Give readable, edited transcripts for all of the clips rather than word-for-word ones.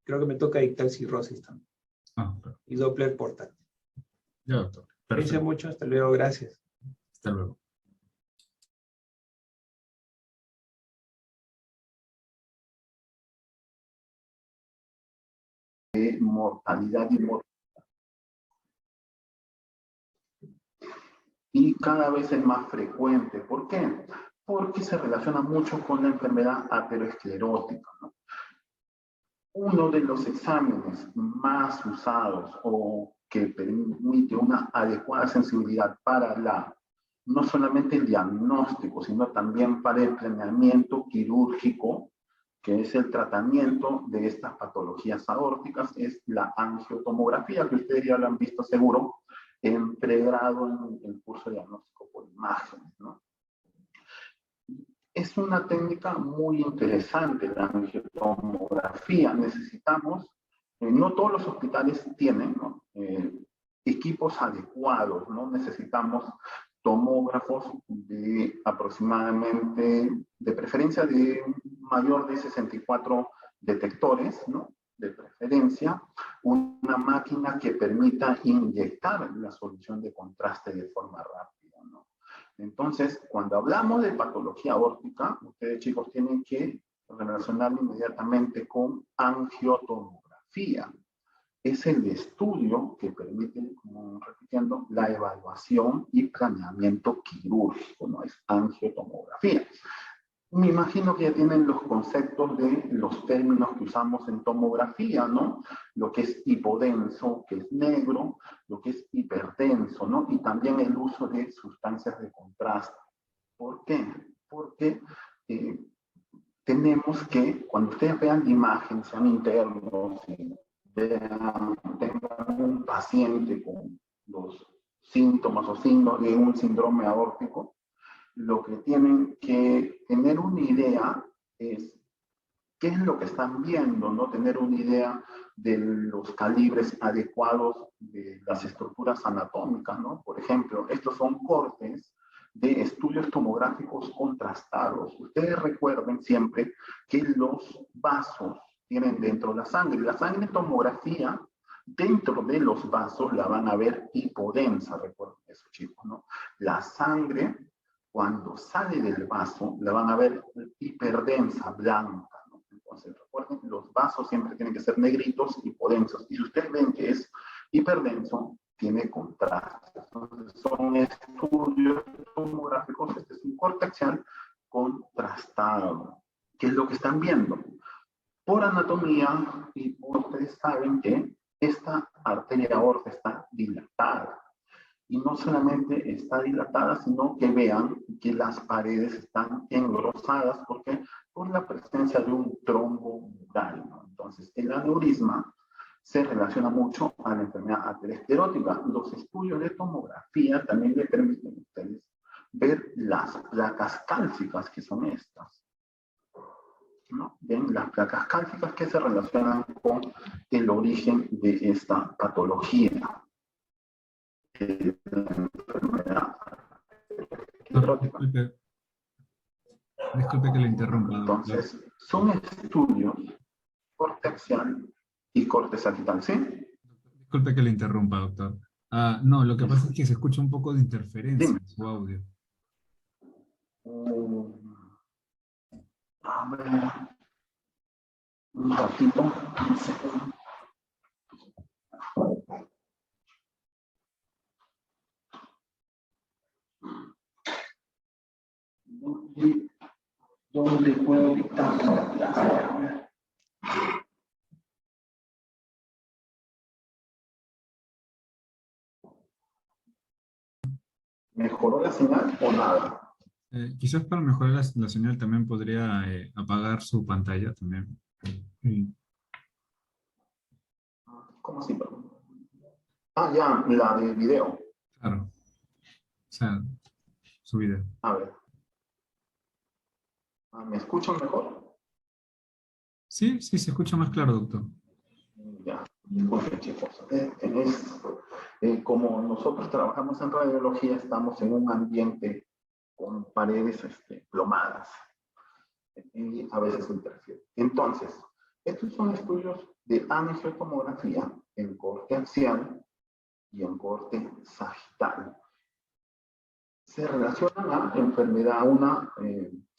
creo que me toca dictar cirrosis también. Claro. Y Doppler portátil. Ya, doctor. Cuídense mucho, hasta luego, gracias. Hasta luego. Mortalidad y mortalidad. Y cada vez es más frecuente. ¿Por qué? Porque se relaciona mucho con la enfermedad aterosclerótica, ¿no? Uno de los exámenes más usados o que permite una adecuada sensibilidad para no solamente el diagnóstico, sino también para el planeamiento quirúrgico, que es el tratamiento de estas patologías aórticas, es la angiotomografía, que ustedes ya lo han visto seguro en pregrado en el curso de diagnóstico por imágenes, ¿no? Es una técnica muy interesante la angiotomografía. Necesitamos, no todos los hospitales tienen, ¿no? Equipos adecuados, ¿no? Necesitamos tomógrafos de aproximadamente, de preferencia de mayor de 64 detectores, ¿no? De preferencia, una máquina que permita inyectar la solución de contraste de forma rápida, ¿no? Entonces, cuando hablamos de patología aórtica, ustedes chicos tienen que relacionarlo inmediatamente con angiotomografía. Es el estudio que permite, como repitiendo, la evaluación y planeamiento quirúrgico, ¿no? Es angiotomografía. Me imagino que ya tienen los conceptos de los términos que usamos en tomografía, ¿no? Lo que es hipodenso, que es negro, lo que es hiperdenso, ¿no? Y también el uso de sustancias de contraste. ¿Por qué? Porque tenemos que, cuando ustedes vean la imagen, sean internos, tengan un paciente con los síntomas o signos de un síndrome aórtico, lo que tienen que tener una idea es qué es lo que están viendo, ¿no? Tener una idea de los calibres adecuados de las estructuras anatómicas, ¿no? Por ejemplo, estos son cortes de estudios tomográficos contrastados. Ustedes recuerden siempre que los vasos tienen dentro la sangre. La sangre en tomografía, dentro de los vasos la van a ver hipodensa, recuerden eso, chicos, ¿no? La sangre, cuando sale del vaso, la van a ver hiperdensa, blanca, ¿no? Entonces, recuerden, los vasos siempre tienen que ser negritos, hipodensos. Y si ustedes ven que es hiperdenso, tiene contraste. Entonces, son estudios tomográficos. Este es un corte axial contrastado. ¿Qué es lo que están viendo? Por anatomía, y ustedes saben que esta arteria aorta está dilatada. Y no solamente está dilatada, sino que vean que las paredes están engrosadas porque por la presencia de un trombo mural, ¿no? Entonces, el aneurisma se relaciona mucho a la enfermedad aterosclerótica. Los estudios de tomografía también le permiten a ustedes ver las placas cálcicas, que son estas, ¿no? Ven las placas cálcicas que se relacionan con el origen de esta patología. Disculpe que le interrumpa. Entonces, son estudios corte axial y corte sagital, ¿sí? Disculpe que le interrumpa, doctor. No, lo que pasa es que se escucha un poco de interferencia Dime. en su audio. A ver, un ratito, un segundo. ¿Dónde puedo dictar la clase? ¿Mejoró la señal o nada? Quizás para mejorar la señal también podría apagar su pantalla también. ¿Cómo así, perdón? Ah, ya, la de video. Claro. O sea, su video. A ver. ¿Me escuchan mejor? Sí, sí, se escucha más claro, doctor. Ya, disculpen chicos. Como nosotros trabajamos en radiología, estamos en un ambiente con paredes plomadas. Y a veces interfiere. Entonces, Estos son estudios de angiotomografía en corte axial y en corte sagital. Se relacionan a enfermedad, a una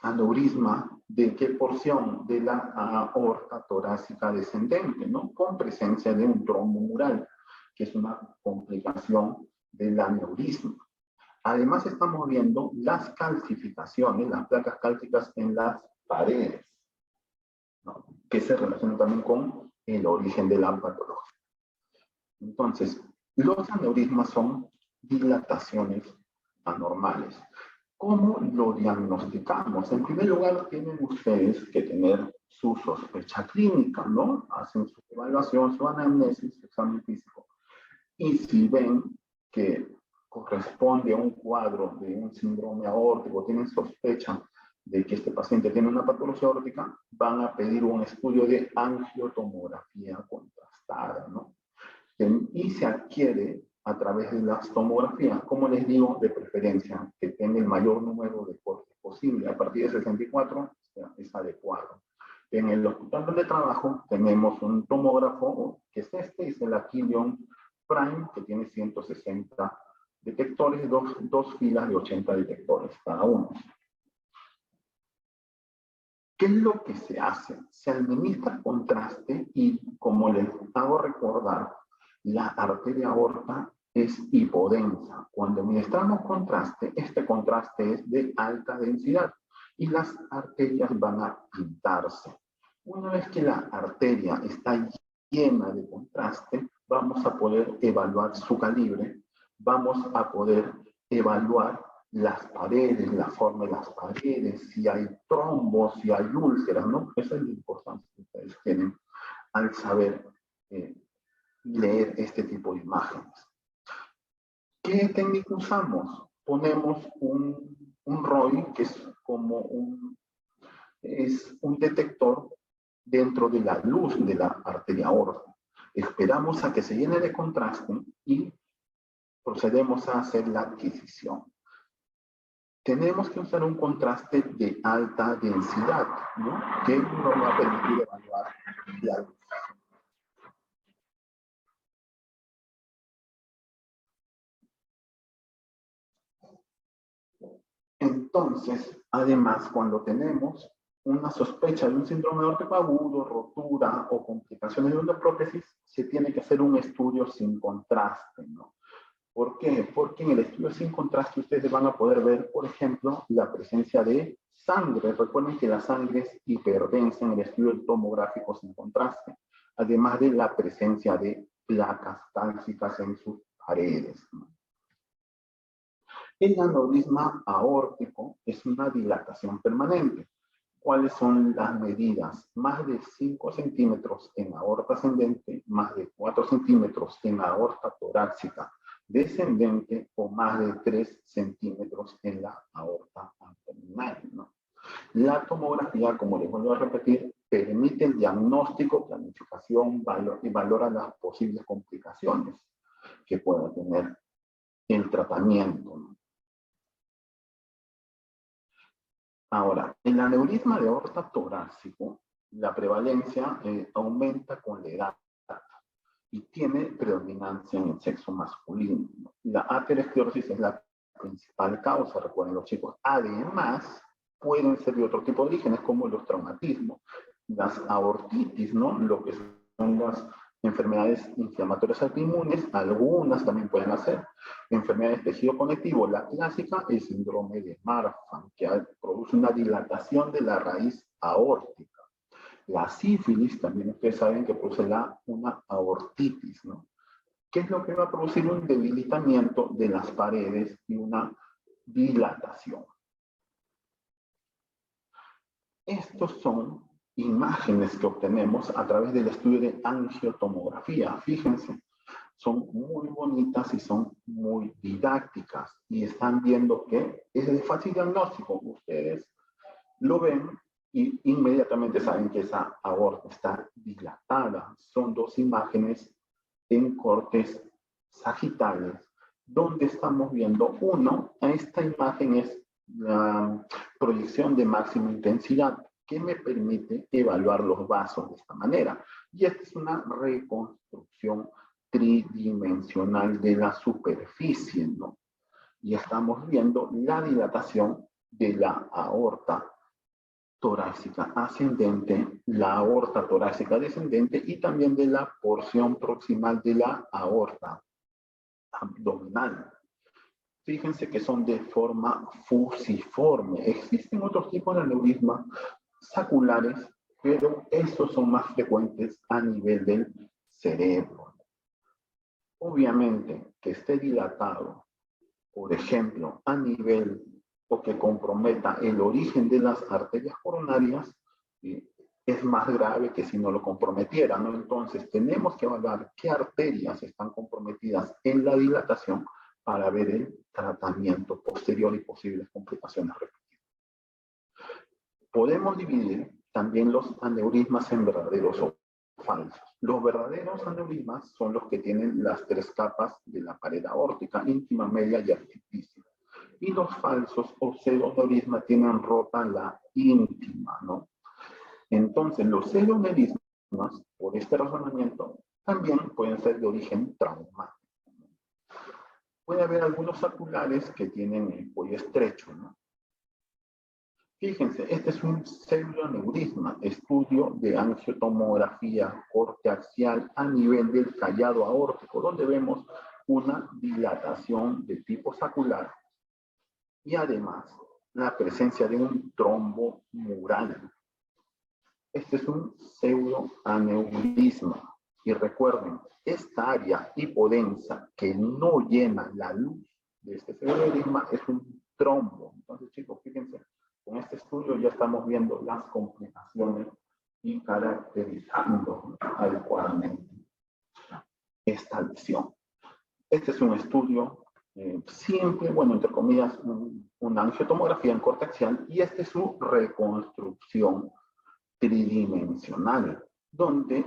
aneurisma de qué porción de la aorta torácica descendente, ¿no? Con presencia de un trombo mural, que es una complicación del aneurisma. Además estamos viendo las calcificaciones, las placas cálcicas en las paredes, ¿no? Que se relacionan también con el origen de la patología. Entonces, los aneurismas son dilataciones anormales. ¿Cómo lo diagnosticamos? En primer lugar, tienen ustedes que tener su sospecha clínica, ¿no? Hacen su evaluación, su anamnesis, su examen físico. Y si ven que corresponde a un cuadro de un síndrome aórtico, tienen sospecha de que este paciente tiene una patología aórtica, van a pedir un estudio de angiotomografía contrastada, ¿no? Y se adquiere a través de las tomografías, como les digo, de preferencia, que tenga el mayor número de cortes posible. A partir de 64 es adecuado. En el hospital donde trabajo tenemos un tomógrafo, que es este, es el Aquilion Prime, que tiene 160 detectores, dos filas de 80 detectores cada uno. ¿Qué es lo que se hace? Se administra contraste y, como les hago recordar, la arteria aorta es hipodensa. Cuando administramos contraste, este contraste es de alta densidad y las arterias van a pintarse. Una vez que la arteria está llena de contraste, vamos a poder evaluar su calibre, vamos a poder evaluar las paredes, la forma de las paredes, si hay trombos, si hay úlceras, ¿no? Esa es la importancia que ustedes tienen al saber leer este tipo de imágenes. ¿Qué técnica usamos? Ponemos un ROI, que es como un detector dentro de la luz de la arteria aorta. Esperamos a que se llene de contraste y procedemos a hacer la adquisición. Tenemos que usar un contraste de alta densidad, ¿no? Que nos va a permitir evaluar la luz. Entonces, además, cuando tenemos una sospecha de un síndrome aórtico agudo, rotura o complicaciones de una prótesis, se tiene que hacer un estudio sin contraste, ¿no? ¿Por qué? Porque en el estudio sin contraste ustedes van a poder ver, por ejemplo, la presencia de sangre. Recuerden que la sangre es hiperdensa en el estudio tomográfico sin contraste, además de la presencia de placas cálcicas en sus paredes, ¿no? El aneurisma aórtico es una dilatación permanente. ¿Cuáles son las medidas? Más de 5 centímetros en aorta ascendente, más de 4 centímetros en aorta torácica descendente o más de 3 centímetros en la aorta abdominal, ¿no? La tomografía, como les vuelvo a repetir, permite el diagnóstico, planificación y valora las posibles complicaciones que pueda tener el tratamiento, ¿no? Ahora, en el aneurisma de aorta torácico, la prevalencia aumenta con la edad y tiene predominancia en el sexo masculino. La aterosclerosis es la principal causa, recuerden los chicos. Además, pueden ser de otro tipo de orígenes, como los traumatismos, las aortitis, ¿no? Lo que son las enfermedades inflamatorias autoinmunes, algunas también pueden hacer. Enfermedades de tejido conectivo, la clásica, el síndrome de Marfan, que produce una dilatación de la raíz aórtica. La sífilis, también ustedes saben que produce una aortitis, ¿no? ¿Qué es lo que va a producir? Un debilitamiento de las paredes y una dilatación. Estos son imágenes que obtenemos a través del estudio de angiotomografía. Fíjense, son muy bonitas y son muy didácticas. Y están viendo que es de fácil diagnóstico. Ustedes lo ven y inmediatamente saben que esa aorta está dilatada. Son dos imágenes en cortes sagitales, donde estamos viendo esta imagen es la proyección de máxima intensidad. que me permite evaluar los vasos de esta manera. Y esta es una reconstrucción tridimensional de la superficie, ¿no? Y estamos viendo la dilatación de la aorta torácica ascendente, la aorta torácica descendente y también de la porción proximal de la aorta abdominal. Fíjense que son de forma fusiforme. Existen otros tipos de aneurismas saculares, pero estos son más frecuentes a nivel del cerebro. Obviamente, que esté dilatado, por ejemplo, a nivel o que comprometa el origen de las arterias coronarias, es más grave que si no lo comprometiera, ¿no? Entonces, tenemos que evaluar qué arterias están comprometidas en la dilatación para ver el tratamiento posterior y posibles complicaciones repetidas. Podemos dividir también los aneurismas en verdaderos o falsos. Los verdaderos aneurismas son los que tienen las tres capas de la pared aórtica, íntima, media y adventicia. Y los falsos o pseudoaneurismas tienen rota la íntima, ¿no? Entonces, los pseudoaneurismas, por este razonamiento, también pueden ser de origen traumático. Puede haber algunos saculares que tienen el cuello estrecho, ¿no? Fíjense, este es un pseudoaneurisma, estudio de angiotomografía corte axial a nivel del callado aórtico, donde vemos una dilatación de tipo sacular y además la presencia de un trombo mural. Este es un pseudoaneurisma. Y recuerden, esta área hipodensa que no llena la luz de este pseudoaneurisma es un trombo. Entonces, chicos, fíjense, con este estudio ya estamos viendo las complicaciones y caracterizando adecuadamente esta lesión. Este es un estudio simple, bueno, entre comillas, una angiotomografía en corte axial, y esta es su reconstrucción tridimensional, donde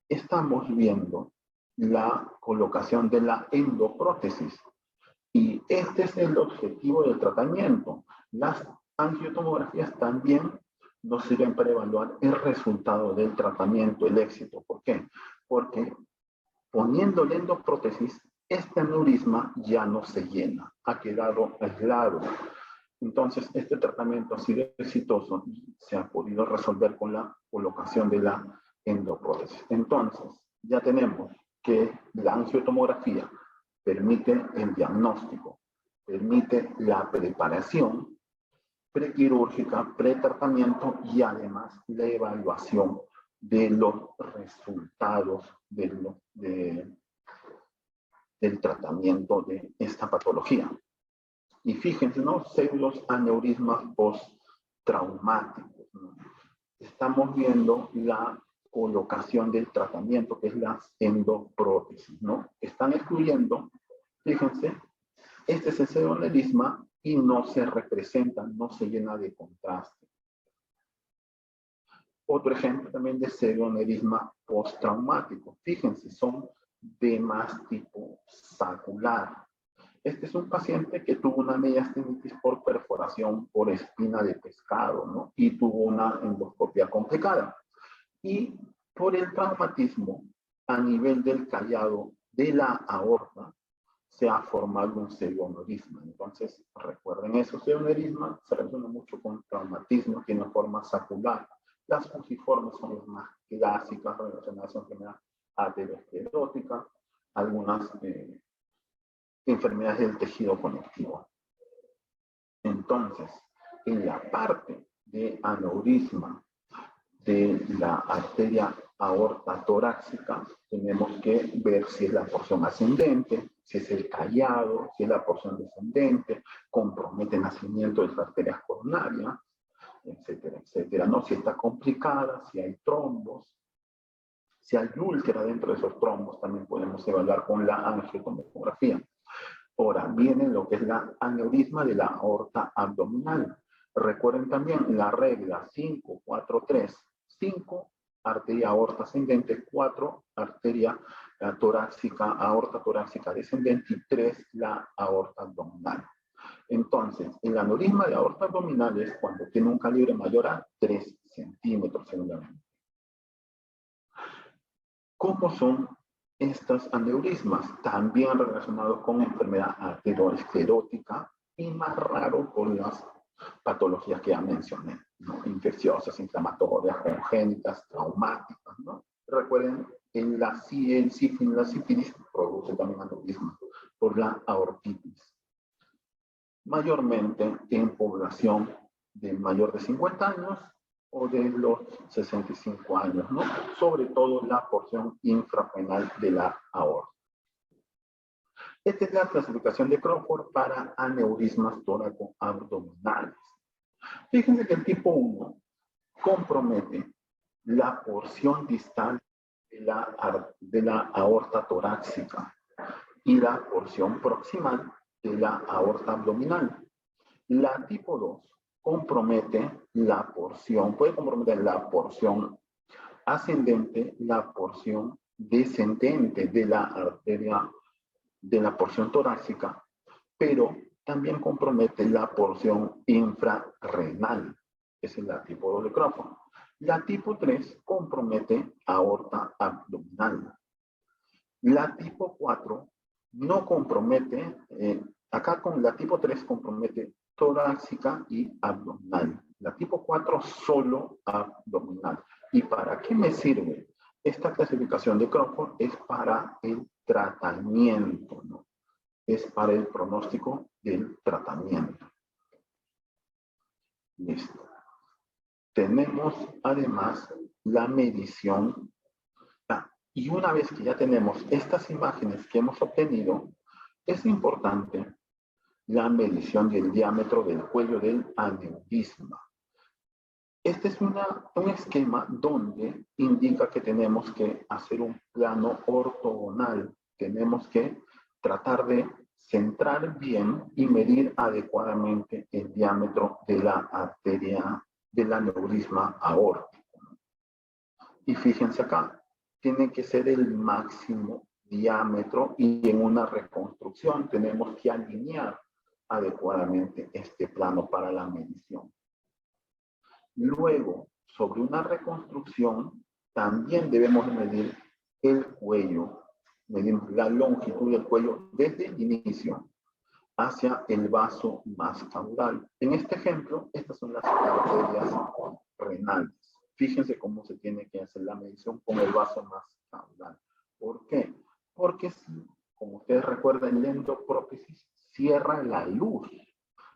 estamos viendo la colocación de la endoprótesis. Y este es el objetivo del tratamiento. Las angiotomografías también nos sirven para evaluar el resultado del tratamiento, el éxito. ¿Por qué? Porque poniendo la endoprótesis, este aneurisma ya no se llena, ha quedado aislado. Entonces, este tratamiento ha sido exitoso y se ha podido resolver con la colocación de la endoprótesis. Entonces, ya tenemos que la angiotomografía permite el diagnóstico, permite la preparación prequirúrgica, pretratamiento y además la evaluación de los resultados del tratamiento de esta patología. Y fíjense, ¿no? Pseudoaneurismas postraumáticos, ¿no? Estamos viendo la colocación del tratamiento, que es la endoprótesis, ¿no? Están excluyendo, fíjense, este es el pseudoaneurisma y no se representa, no se llena de contraste. Otro ejemplo también de pseudoaneurisma postraumático. Fíjense, son de más tipo sacular. Este es un paciente que tuvo una mediastinitis por perforación por espina de pescado, ¿no? Y tuvo una endoscopia complicada. Y por el traumatismo a nivel del callado de la aorta se ha formado un pseudoaneurisma. Entonces, recuerden eso, pseudoaneurisma se relaciona mucho con traumatismo, tiene forma sacular. Las fusiformes son las más clásicas relacionadas a enfermedad aterosclerótica, algunas enfermedades del tejido conectivo. Entonces, en la parte de aneurisma de la arteria aorta torácica, tenemos que ver si es la porción ascendente, si es el callado, si es la porción descendente, compromete el nacimiento de las arterias coronarias, etcétera, etcétera, ¿no? Si está complicada, si hay trombos, si hay úlcera dentro de esos trombos, también podemos evaluar con la angiotomografía. Ahora viene lo que es la aneurisma de la aorta abdominal. Recuerden también la regla 5, 4, 3. 5, arteria aorta ascendente, 4, arteria torácica, aorta torácica descendente y 3, la aorta abdominal. Entonces, el aneurisma de aorta abdominal es cuando tiene un calibre mayor a 3 centímetros seguramente. ¿Cómo son estos aneurismas? También relacionados con enfermedad arteriosclerótica y más raro por las patologías que ya mencioné, ¿no? Infecciosas, inflamatorias, congénitas, traumáticas, ¿no? Recuerden, la sífilis produce también aneurismas por la aortitis. Mayormente en población de mayor de 50 años o de los 65 años, ¿no? Sobre todo la porción infrafrenal de la aorta. Esta es la clasificación de Crawford para aneurismas tóraco-abdominales. Fíjense que el tipo 1 compromete la porción distal de la aorta torácica y la porción proximal de la aorta abdominal. La tipo 2 compromete la porción, puede comprometer la porción ascendente, la porción descendente de la arteria de la porción torácica, pero también compromete la porción infrarrenal. Esa es la tipo 2 de Crawford. La tipo 3 compromete aorta abdominal. La tipo 4 no compromete, acá con la tipo 3 compromete torácica y abdominal. La tipo 4 solo abdominal. ¿Y para qué me sirve? Esta clasificación de Crawford es para el tratamiento, ¿no? Es para el pronóstico del tratamiento. Listo. Tenemos además la medición. Y una vez que ya tenemos estas imágenes que hemos obtenido, es importante la medición del diámetro del cuello del aneurisma. Este es un esquema donde indica que tenemos que hacer un plano ortogonal. Tenemos que tratar de centrar bien y medir adecuadamente el diámetro de la arteria del aneurisma aórtico. Y fíjense acá, tiene que ser el máximo diámetro y en una reconstrucción tenemos que alinear adecuadamente este plano para la medición. Luego, sobre una reconstrucción, también debemos medir el cuello, medimos la longitud del cuello desde el inicio hacia el vaso más caudal. En este ejemplo, estas son las arterias renales. Fíjense cómo se tiene que hacer la medición con el vaso más caudal. ¿Por qué? Porque, como ustedes recuerdan, la endoprótesis cierra la luz.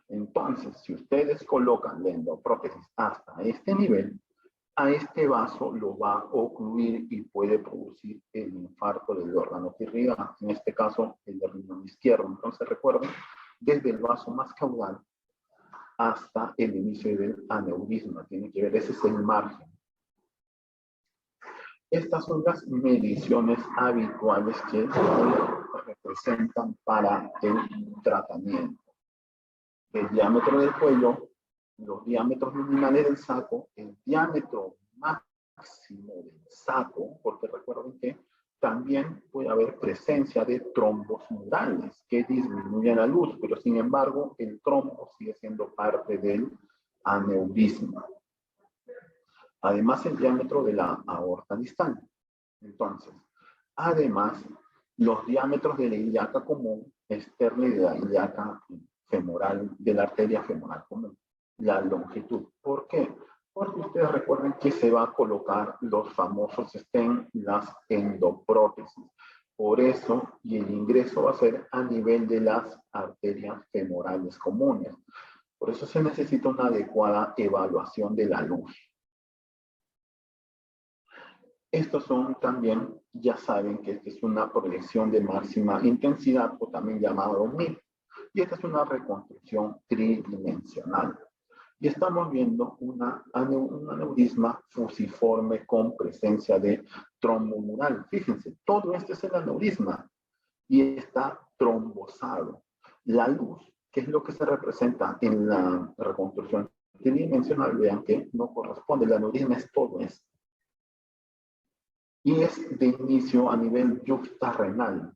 Entonces, si ustedes colocan la endoprótesis hasta este nivel, a este vaso lo va a ocluir y puede producir el infarto del órgano que irriga, en este caso el del riñón izquierdo. Entonces recuerden, desde el vaso más caudal hasta el inicio del aneurisma, tiene que ver, ese es el margen. Estas son las mediciones habituales que se representan para el tratamiento. El diámetro del cuello, los diámetros luminales del saco, el diámetro máximo del saco, porque recuerden que también puede haber presencia de trombos murales que disminuyen la luz, pero sin embargo el trombo sigue siendo parte del aneurisma. Además el diámetro de la aorta distal. Entonces, además los diámetros de la ilíaca común, externa y de la ilíaca femoral, de la arteria femoral común, la longitud. ¿Por qué? Porque ustedes recuerden que se va a colocar los famosos las endoprótesis. Por eso, y el ingreso va a ser a nivel de las arterias femorales comunes. Por eso se necesita una adecuada evaluación de la luz. Estos son también, ya saben que esta es una proyección de máxima intensidad, o también llamado MIP. Y esta es una reconstrucción tridimensional. Y estamos viendo un aneurisma fusiforme con presencia de trombo mural. Fíjense, todo esto es el aneurisma y está trombosado. La luz, que es lo que se representa en la reconstrucción tridimensional, vean que no corresponde. El aneurisma es todo esto. Y es de inicio a nivel yuxtarrenal.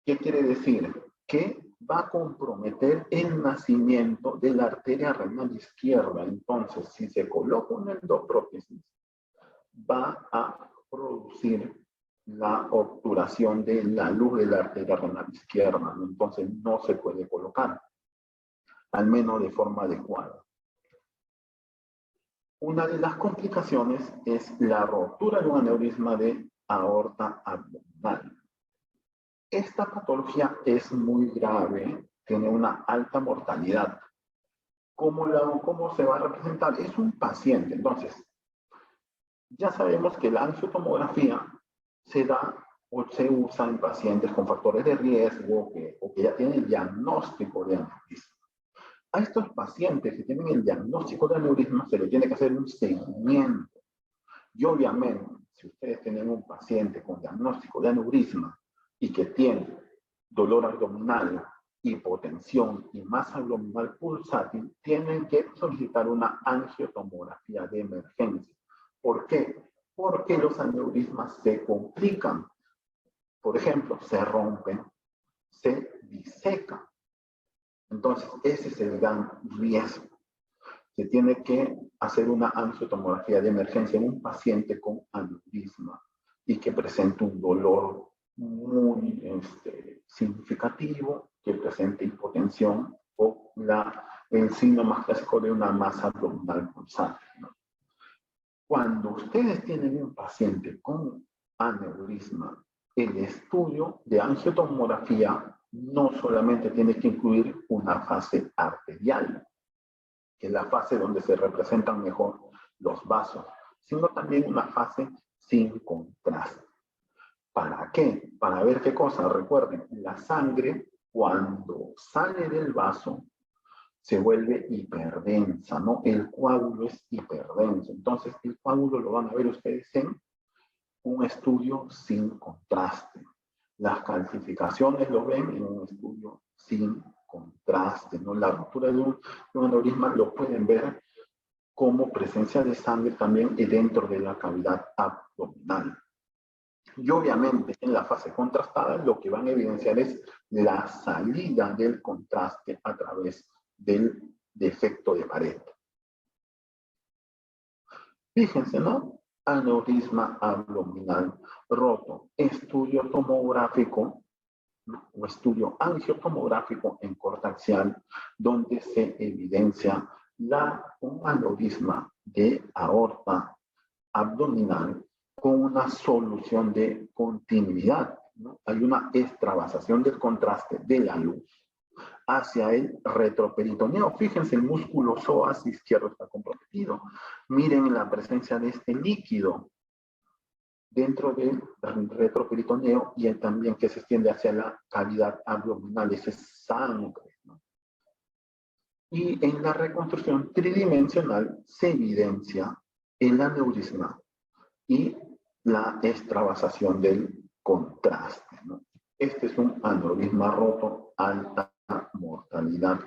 ¿Qué quiere decir? Que va a comprometer el nacimiento de la arteria renal izquierda. Entonces, si se coloca una endoprótesis, va a producir la obturación de la luz de la arteria renal izquierda. Entonces, no se puede colocar, al menos de forma adecuada. Una de las complicaciones es la rotura de un aneurisma de aorta abdominal. Esta patología es muy grave, tiene una alta mortalidad. ¿Cómo se va a representar? Es un paciente. Entonces, ya sabemos que la angiotomografía se da o se usa en pacientes con factores de riesgo o que ya tienen diagnóstico de aneurisma. A estos pacientes que tienen el diagnóstico de aneurisma se les tiene que hacer un seguimiento. Y obviamente, si ustedes tienen un paciente con diagnóstico de aneurisma y que tiene dolor abdominal, hipotensión y masa abdominal pulsátil, tienen que solicitar una angiotomografía de emergencia. ¿Por qué? Porque los aneurismas se complican. Por ejemplo, se rompen, se disecan. Entonces, ese es el gran riesgo. Se tiene que hacer una angiotomografía de emergencia en un paciente con aneurisma y que presente un dolor muy significativo, que presente hipotensión o el signo más clásico de una masa abdominal pulsante, ¿no? Cuando ustedes tienen un paciente con aneurisma, el estudio de angiotomografía no solamente tiene que incluir una fase arterial, que es la fase donde se representan mejor los vasos, sino también una fase sin contraste. ¿Para qué? Para ver qué cosa. Recuerden, la sangre cuando sale del vaso se vuelve hiperdensa, ¿no? El coágulo es hiperdenso. Entonces, el coágulo lo van a ver ustedes en un estudio sin contraste. Las calcificaciones lo ven en un estudio sin contraste, ¿no? La ruptura de un aneurisma lo pueden ver como presencia de sangre también dentro de la cavidad abdominal. Y obviamente en la fase contrastada lo que van a evidenciar es la salida del contraste a través del defecto de Pareto. Fíjense, ¿no? Aneurisma abdominal roto, estudio tomográfico, ¿no? O estudio angiotomográfico en corte axial, donde se evidencia un aneurisma de aorta abdominal con una solución de continuidad, ¿no? Hay una extravasación del contraste de la luz hacia el retroperitoneo. Fíjense, el músculo psoas izquierdo está comprometido. Miren la presencia de este líquido dentro del retroperitoneo y también que se extiende hacia la cavidad abdominal. Esa es sangre, ¿no? Y en la reconstrucción tridimensional se evidencia el aneurisma y la extravasación del contraste, ¿no? Este es un aneurisma roto, alta mortalidad.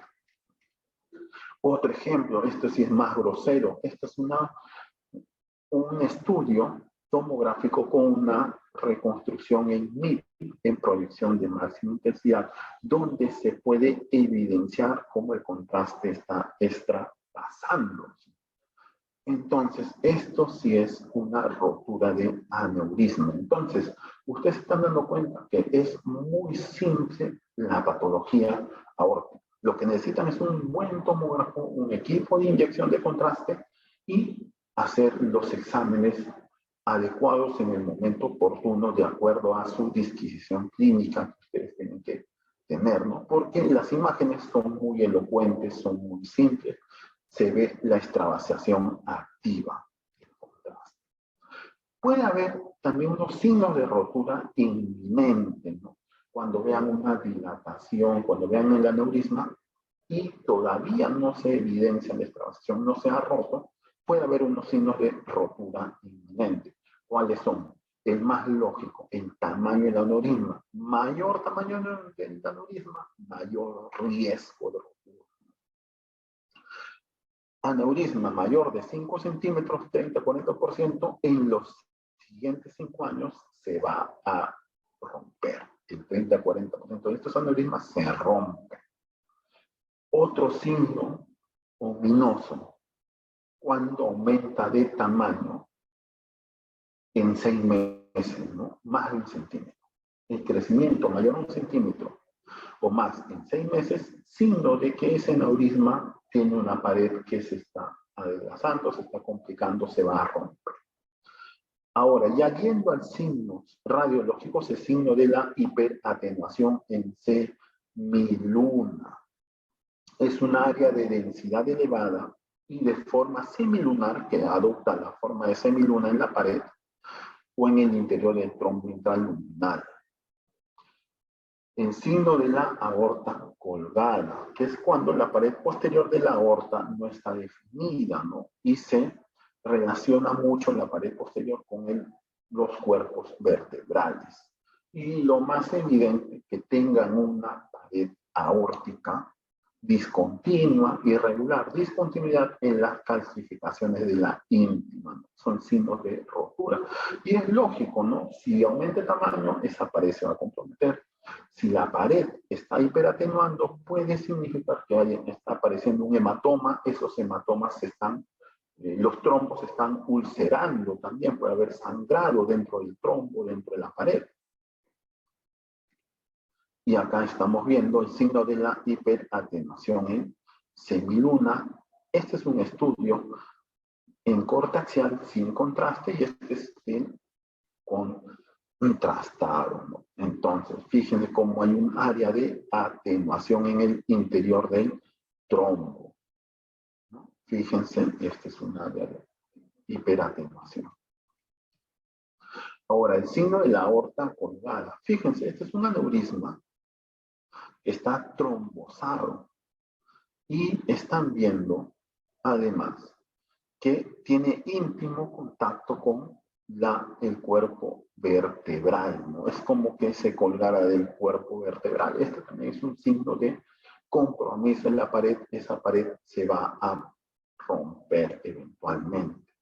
Otro ejemplo, este sí es más grosero. Este es un estudio tomográfico con una reconstrucción en MIP, en proyección de máxima intensidad, donde se puede evidenciar cómo el contraste está extravasando. Entonces, esto sí es una rotura de aneurisma. Entonces, ustedes se están dando cuenta que es muy simple la patología aórtica. Lo que necesitan es un buen tomógrafo, un equipo de inyección de contraste y hacer los exámenes adecuados en el momento oportuno de acuerdo a su disquisición clínica que ustedes tienen que tener, ¿no? Porque las imágenes son muy elocuentes, son muy simples. Se ve la extravasación activa del contraste. Puede haber también unos signos de rotura inminente, ¿no? Cuando vean una dilatación, cuando vean el aneurisma y todavía no se evidencia la extravasación, no se ha roto, puede haber unos signos de rotura inminente. ¿Cuáles son? El más lógico, el tamaño del aneurisma. Mayor tamaño del aneurisma, mayor riesgo de rotura. Aneurisma mayor de 5 centímetros, 30-40%, en los siguientes 5 años se va a romper. El 30-40% es estos aneurismas se rompen. Otro signo ominoso, cuando aumenta de tamaño en 6 meses, ¿no? Más de 1 centímetro. El crecimiento mayor a 1 centímetro o más en 6 meses, signo de que ese aneurisma tiene una pared que se está adelgazando, se está complicando, se va a romper. Ahora, ya yendo al signo radiológico, es el signo de la hiperatenuación en semiluna. Es un área de densidad elevada y de forma semilunar que adopta la forma de semiluna en la pared o en el interior del trombo intraluminal. El signo de la aorta colgada, que es cuando la pared posterior de la aorta no está definida, ¿no? Y se relaciona mucho la pared posterior con los cuerpos vertebrales. Y lo más evidente, que tengan una pared aórtica discontinua, irregular, discontinuidad en las calcificaciones de la íntima, ¿no? Son signos de rotura. Y es lógico, ¿no? Si aumenta el tamaño, esa pared se va a comprometer. Si la pared está hiperatenuando, puede significar que está apareciendo un hematoma. Esos hematomas los trombos se están ulcerando también, puede haber sangrado dentro del trombo, dentro de la pared. Y acá estamos viendo el signo de la hiperatenuación en semiluna. Este es un estudio en corte axial sin contraste y este es contrastado, ¿no? Entonces, fíjense cómo hay un área de atenuación en el interior del trombo, ¿no? Fíjense, este es un área de hiperatenuación. Ahora, el signo de la aorta colgada. Fíjense, este es un aneurisma. Está trombosado. Y están viendo, además, que tiene íntimo contacto con el cuerpo vertebral, ¿no? Es como que se colgara del cuerpo vertebral. Este también es un signo de compromiso en la pared. Esa pared se va a romper eventualmente.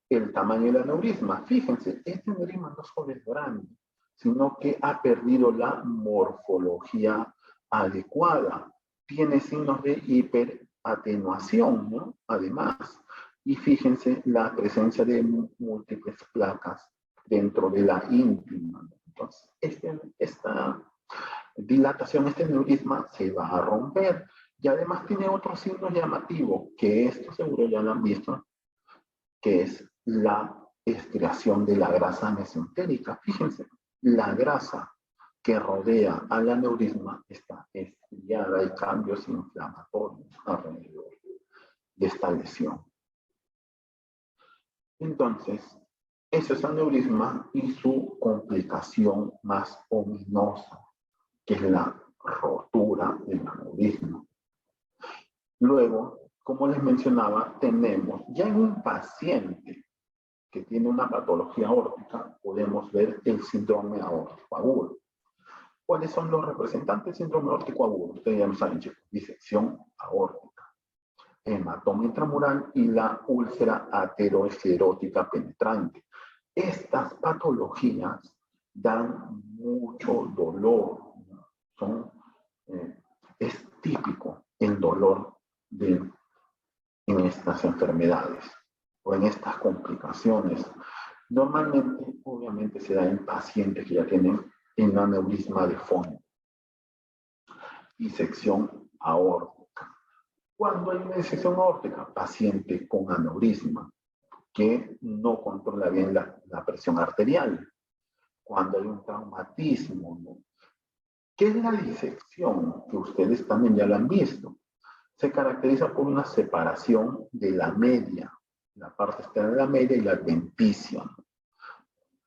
El tamaño del aneurisma. Fíjense, este aneurisma no solo es grande, sino que ha perdido la morfología adecuada. Tiene signos de hiperatenuación, ¿no? Además. Y fíjense la presencia de múltiples placas dentro de la íntima. Entonces, esta dilatación, este aneurisma se va a romper. Y además tiene otro signo llamativo, que esto seguro ya lo han visto, que es la estriación de la grasa mesentérica. Fíjense, la grasa que rodea al aneurisma está estriada, hay cambios inflamatorios alrededor de esta lesión. Entonces, ese es aneurisma y su complicación más ominosa, que es la rotura del aneurisma. Luego, como les mencionaba, tenemos ya en un paciente que tiene una patología aórtica, podemos ver el síndrome aórtico agudo. ¿Cuáles son los representantes del síndrome aórtico agudo? Ustedes ya lo saben, chicos. Disección aórtica, hematoma intramural y la úlcera ateroesclerótica penetrante. Estas patologías dan mucho dolor, ¿no? Es típico el dolor en estas enfermedades o en estas complicaciones. Normalmente, obviamente, se da en pacientes que ya tienen un aneurisma de fondo. Disección aórtica. Cuando hay una disección aórtica, paciente con aneurisma que no controla bien la presión arterial. Cuando hay un traumatismo, ¿no? ¿Qué es la disección? Que ustedes también ya la han visto. Se caracteriza por una separación de la media, la parte externa de la media y la adventicia, ¿no?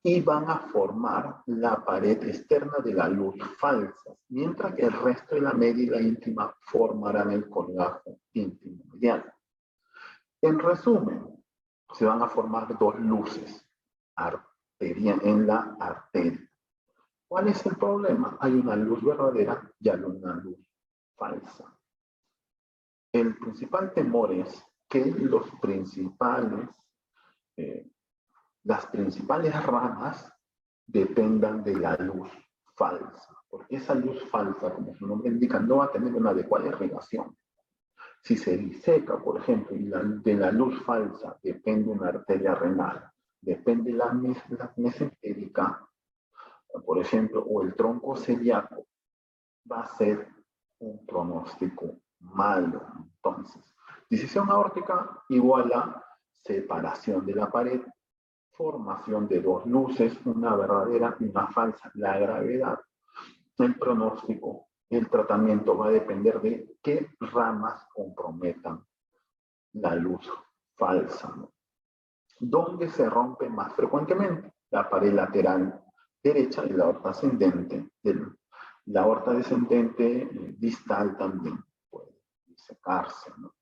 Y van a formar la pared externa de la luz falsa, mientras que el resto de la media y la íntima formarán el colgajo íntimo medial. En resumen, se van a formar dos luces en la arteria. ¿Cuál es el problema? Hay una luz verdadera y hay una luz falsa. El principal temor es que las principales ramas dependan de la luz falsa, porque esa luz falsa, como su nombre indica, no va a tener una adecuada irrigación. Si se diseca, por ejemplo, y de la luz falsa depende una arteria renal, depende la mesentérica, por ejemplo, o el tronco celíaco, va a ser un pronóstico malo. Entonces, disección aórtica igual a separación de la pared, formación de dos luces, una verdadera y una falsa. La gravedad, el pronóstico, el tratamiento va a depender de qué ramas comprometan la luz falsa, ¿no? ¿Dónde se rompe más frecuentemente? La pared lateral derecha y la aorta ascendente. La aorta descendente distal también puede disecarse, ¿no?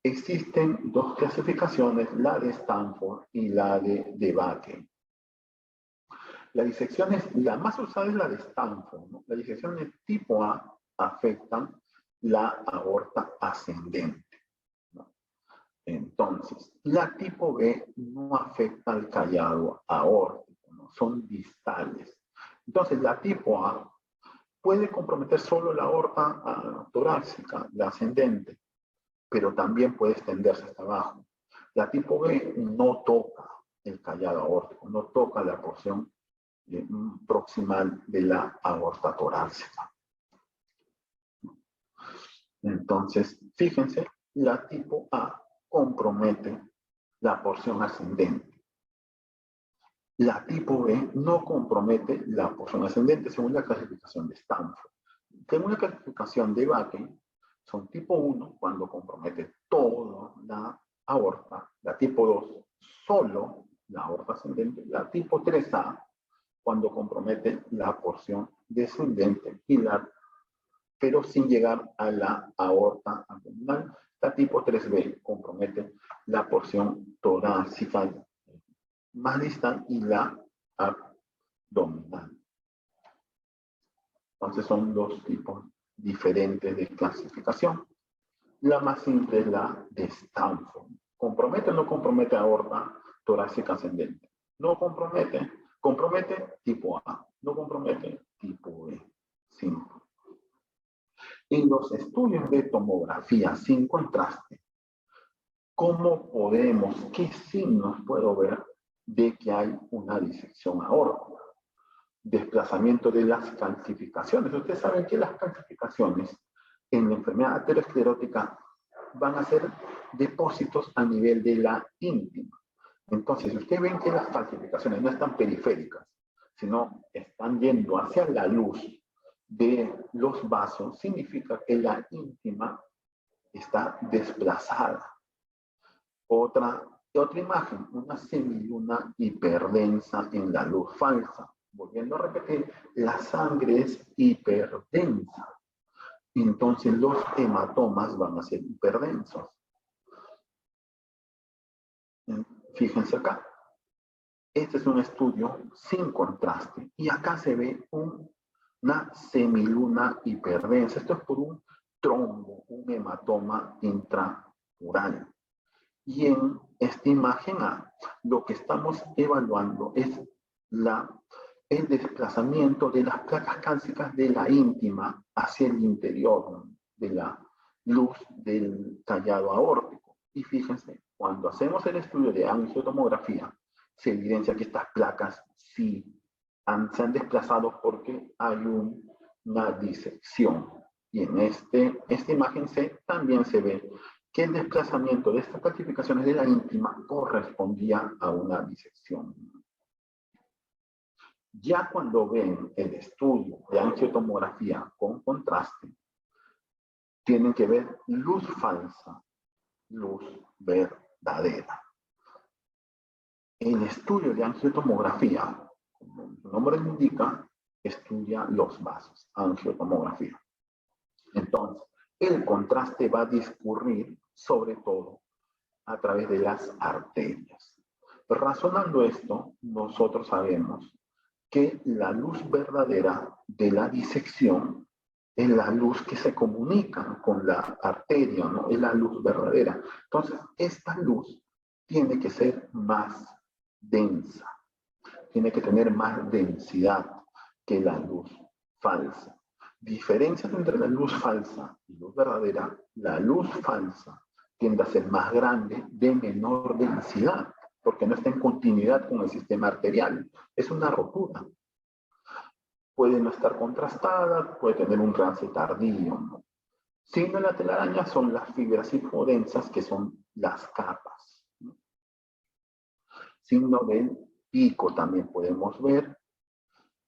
Existen dos clasificaciones, la de Stanford y la de Bakke. La disección la más usada es la de Stanford, ¿no? Las disecciones tipo A afectan la aorta ascendente, ¿no? Entonces, la tipo B no afecta al callado aórtico, ¿no? Son distales. Entonces, la tipo A puede comprometer solo la aorta torácica, la ascendente, pero también puede extenderse hasta abajo. La tipo B no toca el callado aórtico, no toca la porción proximal de la aorta torácica. Entonces, fíjense, la tipo A compromete la porción ascendente. La tipo B no compromete la porción ascendente según la clasificación de Stanford. Según la clasificación de Bakke, son tipo 1 cuando compromete toda la aorta, la tipo 2 solo la aorta ascendente, la tipo 3A cuando compromete la porción descendente pero sin llegar a la aorta abdominal. La tipo 3B compromete la porción torácica más distal y la abdominal. Entonces son dos tipos diferentes de clasificación. La más simple es la de Stanford. ¿Compromete o no compromete aorta torácica ascendente? No compromete. Compromete tipo A. No compromete tipo B. Simple. En los estudios de tomografía sin contraste, ¿cómo podemos, qué signos puedo ver de que hay una disección aórtica? Desplazamiento de las calcificaciones. Ustedes saben que las calcificaciones en la enfermedad aterosclerótica van a ser depósitos a nivel de la íntima. Entonces, si ustedes ven que las calcificaciones no están periféricas, sino están yendo hacia la luz de los vasos, significa que la íntima está desplazada. Otra imagen, una semiluna hiperdensa en la luz falsa. Volviendo a repetir, la sangre es hiperdensa. Entonces los hematomas van a ser hiperdensos. Fíjense acá. Este es un estudio sin contraste. Y acá se ve una semiluna hiperdensa. Esto es por un trombo, un hematoma intramural. Y en esta imagen A, lo que estamos evaluando es el desplazamiento de las placas cálcicas de la íntima hacia el interior de la luz del callado aórtico. Y fíjense, cuando hacemos el estudio de angiotomografía, se evidencia que estas placas sí se han desplazado porque hay una disección. Y en esta imagen C también se ve que el desplazamiento de estas calcificaciones de la íntima correspondía a una disección. Ya cuando ven el estudio de angiotomografía con contraste, tienen que ver luz falsa, luz verdadera. El estudio de angiotomografía, como su nombre indica, estudia los vasos, angiotomografía. Entonces, el contraste va a discurrir sobre todo a través de las arterias. Razonando esto, nosotros sabemos que la luz verdadera de la disección es la luz que se comunica con la arteria, ¿no? Es la luz verdadera. Entonces, esta luz tiene que ser más densa, tiene que tener más densidad, que la luz falsa. Diferencias entre la luz falsa y luz verdadera. La luz falsa tiende a ser más grande, de menor densidad, porque no está en continuidad con el sistema arterial. Es una rotura. Puede no estar contrastada, puede tener un trance tardío, ¿no? Signo de la telaraña son las fibras hipodensas, que son las capas, ¿no? Signo del pico también podemos ver.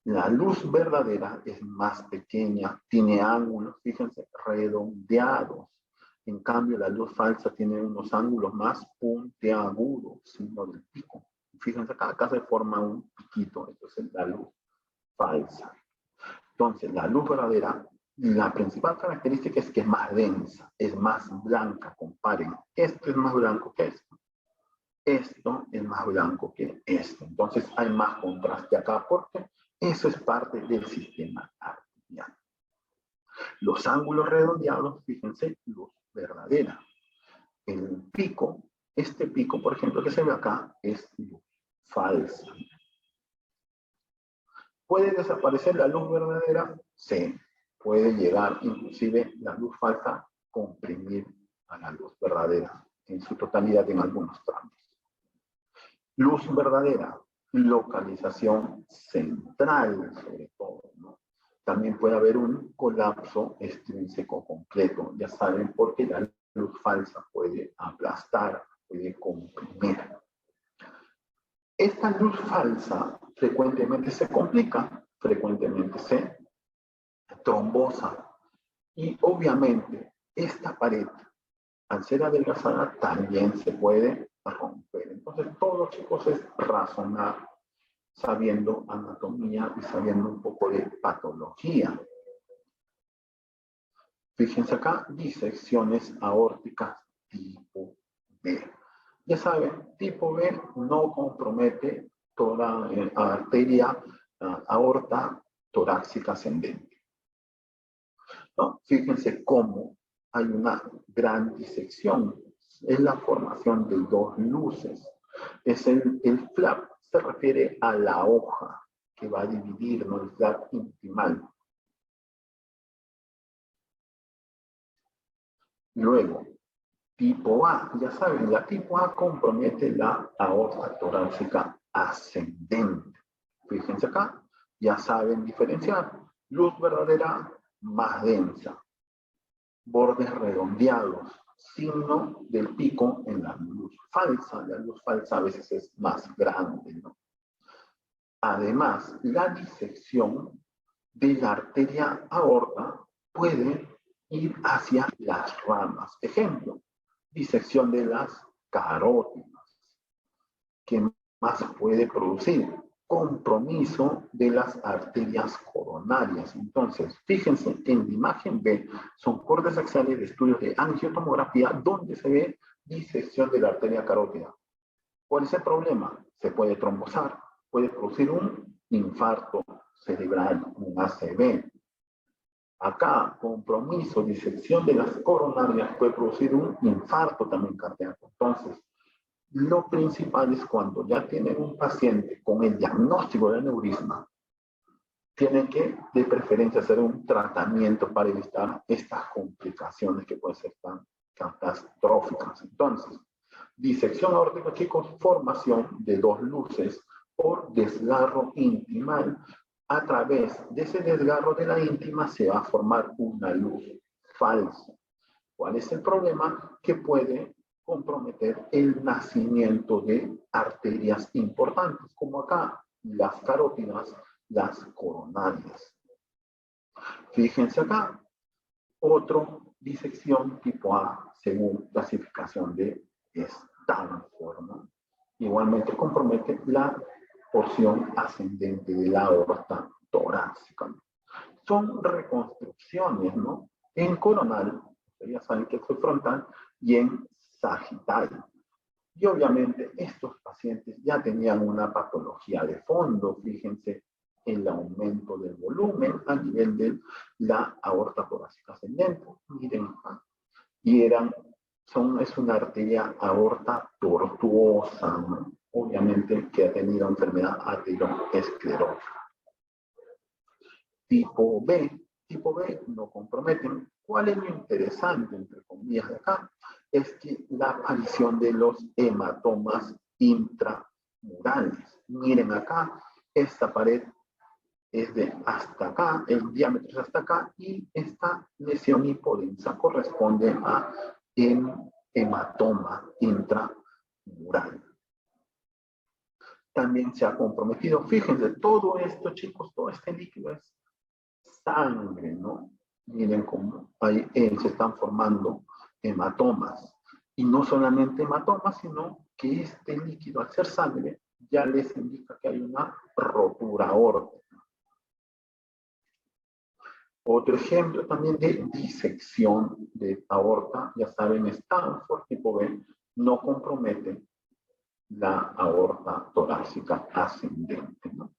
La luz verdadera es más pequeña, tiene ángulos, fíjense, redondeados. En cambio, la luz falsa tiene unos ángulos más puntiagudos, signo del pico. Fíjense, acá se forma un piquito, entonces la luz falsa. Entonces, la luz verdadera, la principal característica es que es más densa, es más blanca, comparen. Esto es más blanco que esto. Esto es más blanco que esto. Entonces, hay más contraste acá porque eso es parte del sistema arterial. Los ángulos redondeados, fíjense, luz verdadera. El pico, este pico, por ejemplo, que se ve acá, es luz falsa. ¿Puede desaparecer la luz verdadera? Sí. Puede llegar, inclusive, la luz falsa a comprimir a la luz verdadera en su totalidad en algunos tramos. Luz verdadera, localización central, sobre todo, ¿no? También puede haber un colapso extrínseco completo, ya saben, porque la luz falsa puede aplastar, puede comprimir. Esta luz falsa frecuentemente se complica, frecuentemente se trombosa, y obviamente esta pared, al ser adelgazada, también se puede romper. Entonces, todo, chicos, es razonar sabiendo anatomía y sabiendo un poco de patología. Fíjense acá, disecciones aórticas tipo B. Ya saben, tipo B no compromete toda arteria, aorta torácica ascendente. ¿No? Fíjense cómo hay una gran disección. Es la formación de dos luces. Es el flap se refiere a la hoja que va a dividir, ¿no? El flap intimal. Luego, tipo A, ya saben, la tipo A compromete la aorta torácica ascendente. Fíjense acá, ya saben diferenciar. Luz verdadera más densa. Bordes redondeados, signo del pico en la luz falsa. La luz falsa a veces es más grande, ¿no? Además, la disección de la arteria aorta puede ir hacia las ramas. Ejemplo, disección de las carótidas. ¿Qué más puede producir? Compromiso de las arterias coronarias. Entonces, fíjense, en la imagen B son cortes axiales de estudios de angiotomografía donde se ve disección de la arteria carótida. ¿Cuál es el problema? Se puede trombosar, puede producir un infarto cerebral, un ACV. Acá, compromiso, disección de las coronarias puede producir un infarto también cardíaco. Entonces, lo principal es cuando ya tienen un paciente con el diagnóstico de aneurisma, tienen que, de preferencia, hacer un tratamiento para evitar estas complicaciones que pueden ser tan catastróficas. Entonces, disección aórtica, chicos, formación de dos luces por desgarro intimal. A través de ese desgarro de la íntima se va a formar una luz falsa. ¿Cuál es el problema? Que puede comprometer el nacimiento de arterias importantes, como acá las carótidas, las coronarias. Fíjense acá, otro disección tipo A, según clasificación de Stanford, ¿no? Igualmente compromete la porción ascendente de la aorta torácica. Son reconstrucciones, ¿no? En coronal, ya saben que es frontal, y en sagital. Y obviamente estos pacientes ya tenían una patología de fondo, fíjense, el aumento del volumen a nivel de la aorta torácica ascendente. Miren acá. Y es una arteria aorta tortuosa, ¿no? Obviamente que ha tenido enfermedad aterosclerótica. tipo B. Tipo B no comprometen. ¿Cuál es lo interesante, entre comillas, de acá? Es que la aparición de los hematomas intramurales. Miren acá, esta pared es de hasta acá, el diámetro es hasta acá, y esta lesión hipodensa corresponde a un hematoma intramural. También se ha comprometido, fíjense, todo esto, chicos, todo este líquido es sangre, ¿no? Miren cómo ahí se están formando hematomas. Y no solamente hematomas, sino que este líquido, al ser sangre, ya les indica que hay una rotura aórtica. Otro ejemplo también de disección de aorta, ya saben, Stanford tipo B, no compromete la aorta torácica ascendente, ¿no?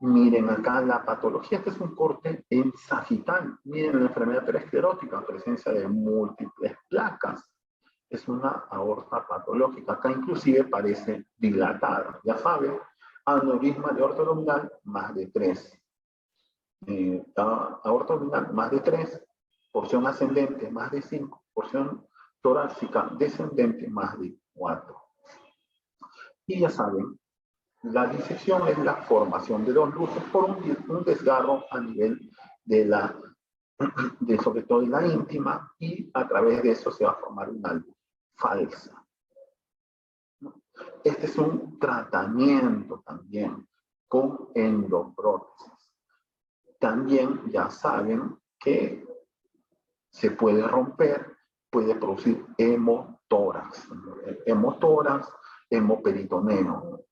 Miren acá la patología, este es un corte en sagital. Miren la enfermedad periesclerótica, presencia de múltiples placas. Es una aorta patológica. Acá inclusive parece dilatada. Ya saben, aneurisma de aorta abdominal más de 3. Aorta abdominal más de 3. Porción ascendente más de 5. Porción torácica descendente más de 4. Y ya saben, la disección es la formación de dos luces por un desgarro a nivel de sobre todo de la íntima, y a través de eso se va a formar una luz falsa. Este es un tratamiento también con endoprótesis. También ya saben que se puede romper, puede producir hemotórax, hemoperitoneo.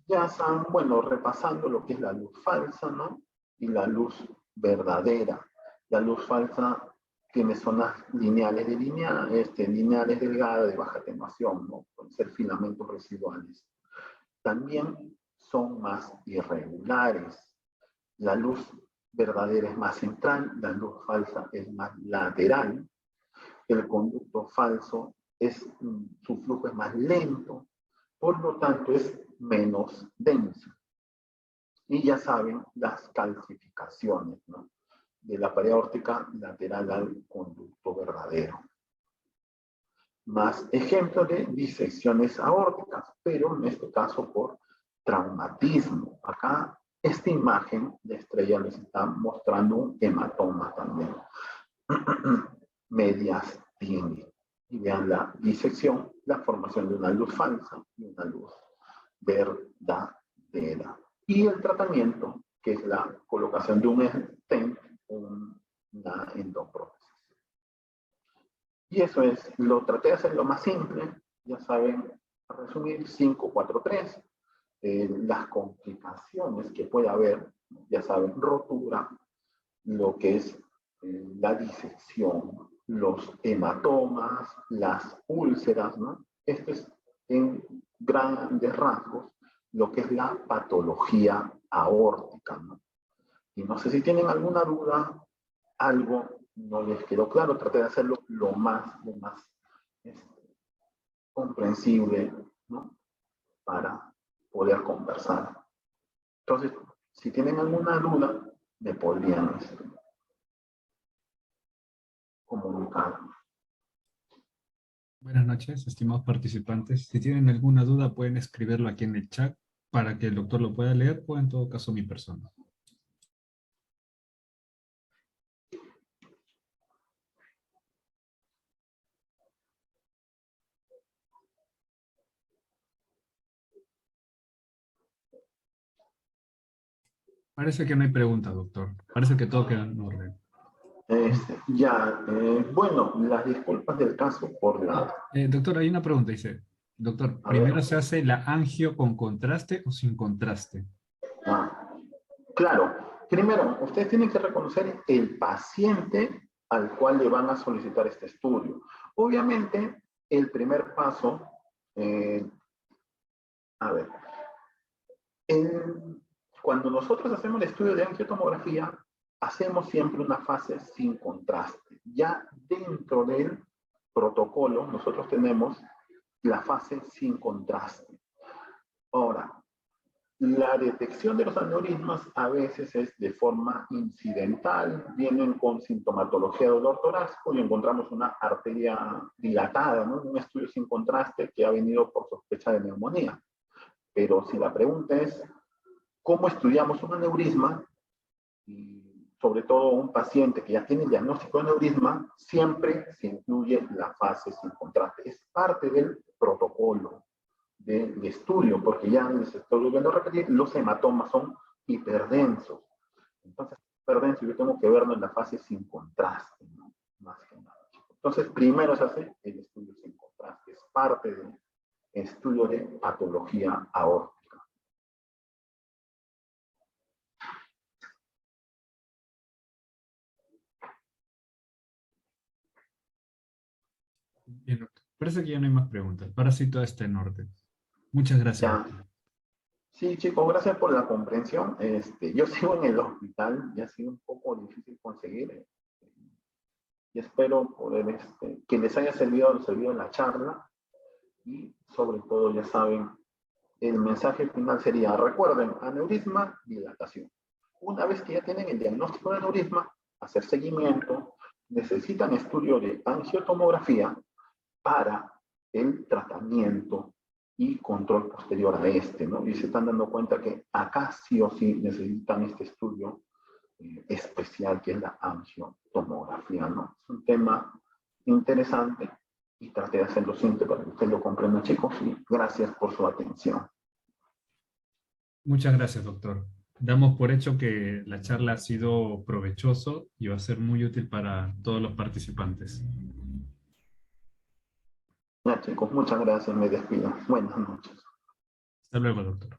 Ya están, bueno, repasando lo que es la luz falsa, ¿no? Y la luz verdadera. La luz falsa tiene zonas lineales lineales delgadas de baja atenuación, ¿no? Pueden ser filamentos residuales. También son más irregulares. La luz verdadera es más central, la luz falsa es más lateral. El conducto falso su flujo es más lento, por lo tanto es menos denso. Y ya saben las calcificaciones, ¿no? De la pared aórtica lateral al conducto verdadero. Más ejemplos de disecciones aórticas, pero en este caso por traumatismo. Acá esta imagen de estrella les está mostrando un hematoma también. Mediastini. Y vean la disección, la formación de una luz falsa y una luz verdadera. Y el tratamiento, que es la colocación de un stent, una endoprótesis. Y eso es, lo traté de hacer lo más simple, ya saben, resumir 5-4-3, las complicaciones que puede haber, ya saben, rotura, lo que es la disección, los hematomas, las úlceras, ¿no? Esto es en grandes rasgos lo que es la patología aórtica, ¿no? Y no sé si tienen alguna duda, algo no les quedó claro, traté de hacerlo lo más comprensible, ¿no? Para poder conversar. Entonces, si tienen alguna duda, me podrían comunicar. Buenas noches, estimados participantes. Si tienen alguna duda, pueden escribirlo aquí en el chat para que el doctor lo pueda leer, o en todo caso mi persona. Parece que no hay pregunta, doctor. Parece que todo queda en orden. Bueno, las disculpas del caso por la... Doctor, hay una pregunta, dice. Doctor, ¿primero se hace la angio con contraste o sin contraste? Claro, primero, ustedes tienen que reconocer el paciente al cual le van a solicitar este estudio. Obviamente, el primer paso, cuando nosotros hacemos el estudio de angiotomografía, hacemos siempre una fase sin contraste. Ya dentro del protocolo, nosotros tenemos la fase sin contraste. Ahora, La detección de los aneurismas a veces es de forma incidental, vienen con sintomatología de dolor torácico y encontramos una arteria dilatada, ¿no? Un estudio sin contraste que ha venido por sospecha de neumonía. Pero si la pregunta es, ¿cómo estudiamos un aneurisma? Y sobre todo un paciente que ya tiene el diagnóstico de aneurisma, siempre se incluye la fase sin contraste. Es parte del protocolo de estudio, porque ya les estoy volviendo a repetir, los hematomas son hiperdensos. Entonces, hiperdenso yo tengo que verlo en la fase sin contraste, ¿no? Más que nada. Entonces, primero se hace el estudio sin contraste, es parte del estudio de patología aórtica. Bien, doctor. Parece que ya no hay más preguntas. Para sí todo está en orden. Muchas gracias, Ya. doctor. Sí, chicos, gracias por la comprensión. Yo sigo en el hospital, ya ha sido un poco difícil conseguir, y espero poder, que les haya servido la charla, y sobre todo, ya saben, el mensaje final sería, recuerden, aneurisma, dilatación. Una vez que ya tienen el diagnóstico de aneurisma, hacer seguimiento, necesitan estudio de angiotomografía para el tratamiento y control posterior a ¿no? Y se están dando cuenta que acá sí o sí necesitan este estudio especial que es la angiotomografía, ¿no? Es un tema interesante y traté de hacerlo simple para que ustedes lo comprendan, chicos, y gracias por su atención. Muchas gracias, doctor. Damos por hecho que la charla ha sido provechoso y va a ser muy útil para todos los participantes. Ya, chicos, muchas gracias, me despido. Buenas noches. Hasta luego, doctor.